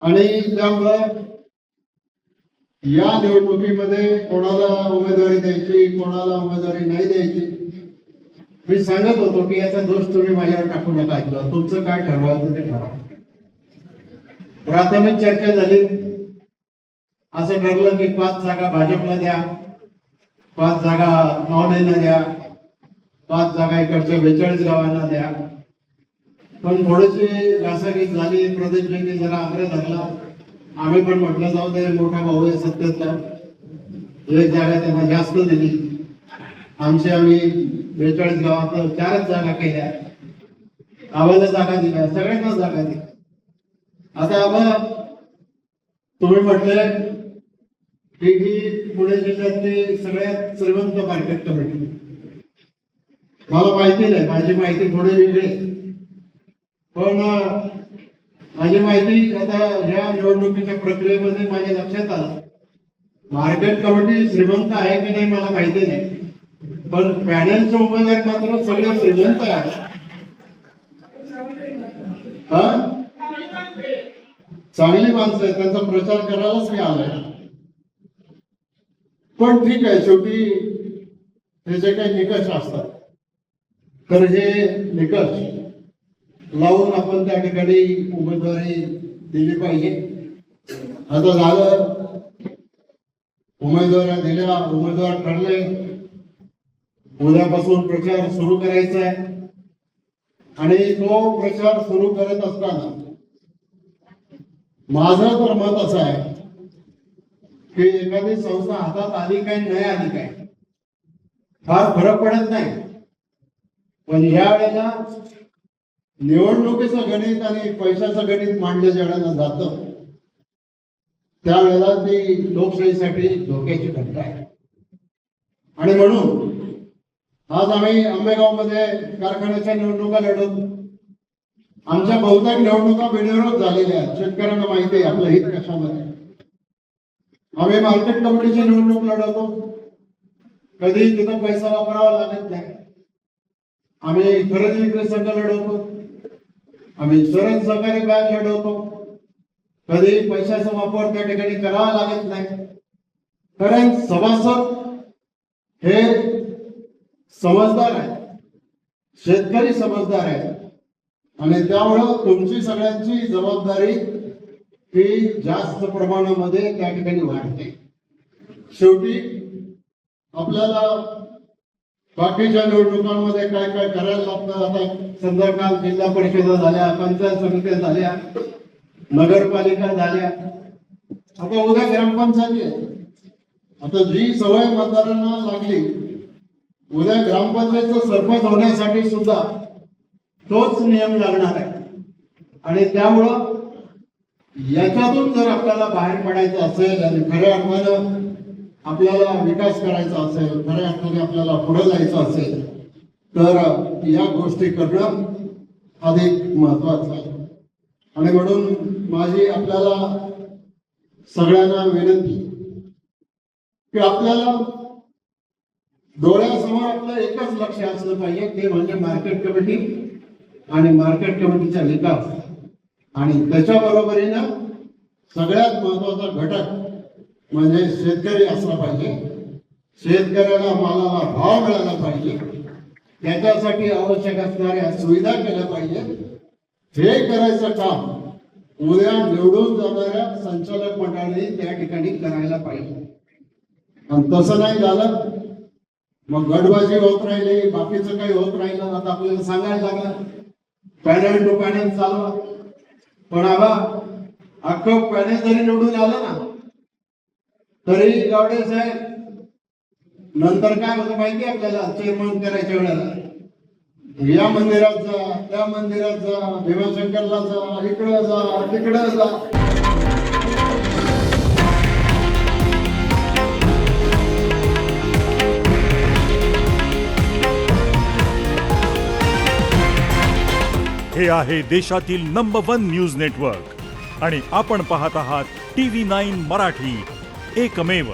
आणि त्यामुळं या निवडणुकीमध्ये कोणाला उमेदवारी द्यायची, कोणाला उमेदवारी नाही द्यायची, मी सांगत होतो की याचा दोष तुम्ही माझ्यावर टाकू नका. ऐकलं तुमचं काय ठरवायचं ते ठरवा. प्राथमिक चर्चा झाली. असं ठरलं की 5 जागा भाजपला द्या, 5 जागा नॉनला द्या, 5 जागा इकडच्या 42 गावांना द्या. पण थोडीशी घासाघीस झाली. प्रदेशने जरा आग्रह धरला. आम्ही पण म्हटलं जाऊ दे, मोठा भाऊ आहे सत्तेतला, एक जागा त्यांना जास्त दिली. आम्ही 42 गावात 4च जागा केल्या. आम्हाला जागा दिल्या, सगळ्यांना जागा दिल्या. आता आम्हाला तुम्ही म्हटले की ही पुणे जिल्ह्यातली सगळ्यात श्रीमंत मार्केट कमिटी. मला माहिती नाही, माझी माहिती थोडी वेगळी, पण माझी माहिती आता या निवडणुकीच्या प्रक्रियेमध्ये माझ्या लक्षात आलं. मार्केट कमिटी श्रीमंत आहे की नाही मला माहिती नाही, पण पॅनलचे उमेदवार मात्र सगळे श्रीमंत आहे. चांगली माणसं आहे, त्यांचा प्रचार करायलाच मी आलोय. पण ठीक आहे, शेवटी हे जे काही निकष असतात तर हे निकष लावून आपण त्या ठिकाणी उमेदवारी दिली पाहिजे. आता झालं, उमेदवार दिल्या, उमेदवार ठरले. उद्यापासून प्रचार सुरू करायचा आहे. आणि तो प्रचार सुरू करत असताना माझं तर मत असं आहे की एखादी संस्था हातात आली काय नाही आली काय फार फरक पडत नाही, पण या वेळेला निवडणुकीचं गणित आणि पैशाचं गणित मांडलं ज्या वेळेला जातं त्यावेळेला ती लोकशाहीसाठी धोक्याची घटना आहे. आणि म्हणून आज आम्ही आंबेगावमध्ये कारखान्याच्या निवडणुका लढवतो. आमच्या बहुतेक निवडणुका बिनविरोध झालेल्या आहेत. शेतकऱ्यांना माहिती आहे आपलं हित कशामध्ये. आम्ही मार्केट कमिटीची निवडणूक लढवतो. कधी तिथं पैसा वापरावा लागत नाही. आम्ही खरेदी विक्री संघ लढवतो. आम्ही शहरी सहकारी बँक लढवतो. कधी पैशाचा वापर त्या ठिकाणी करावा लागत नाही. कारण सभासद हे समजदार आहे, शेतकरी समजदार आहे. आणि त्यामुळं तुमची सगळ्यांची जबाबदारी ही जास्त प्रमाणामध्ये त्या ठिकाणी वाढते. शेवटी आपल्याला बाकीच्या निवडणुकांमध्ये काय काय करायला लागतं. आता संदर्भात जिल्हा परिषदा झाल्या, पंचायत समित्या झाल्या, नगरपालिका झाल्या, आता उद्या ग्रामपंचायती आहे. आता जी सवय मतदारांना लागली, उद्या ग्रामपंचायतचं सरपंच होण्यासाठी सुद्धा तोच नियम लागणार आहे. आणि त्यामुळं याच्यातून जर आपल्याला बाहेर पडायचं असेल आणि खऱ्या अर्थानं आपल्याला विकास करायचा असेल, खऱ्या अर्थाने आपल्याला पुढे जायचं असेल तर या गोष्टी करणं अधिक महत्वाचं आहे. आणि म्हणून माझी आपल्याला सगळ्यांना विनंती की आपल्याला डोळ्यासमोर आपलं एकच लक्ष असलं पाहिजे, ते म्हणजे मार्केट कमिटी आणि मार्केट कमिटीचा विकास. आणि त्याच्या बरोबरीनं सगळ्यात महत्वाचा घटक म्हणजे शेतकरी असला पाहिजे. शेतकऱ्याला मालाला भाव मिळाला पाहिजे, त्याच्यासाठी आवश्यक असणाऱ्या सुविधा केल्या पाहिजे. हे करायचं काम उद्या निवडून जाणाऱ्या संचालक मंडळाने त्या ठिकाणी करायला पाहिजे. आणि तसं नाही झालं मग गडबाजी होत राहिली, बाकीचं काही होत राहिलं. आता आपल्याला सांगायला लागलं पॅनल टू पॅनल चालवा. पण आबा अख्खं पॅनल जरी निवडून आलं ना तरी गावडे साहेब नंतर काय होतं माहिती आपल्याला. चेअरमन करायच्या वेळेला या मंदिरात जा, त्या मंदिरात जा, भीमाशंकरला जा, इकडं जा, तिकडं जा. हे आहे देशातील नंबर 1 न्यूज नेटवर्क आणि आपण पाहत आहात TV9 मराठी, एकमेव.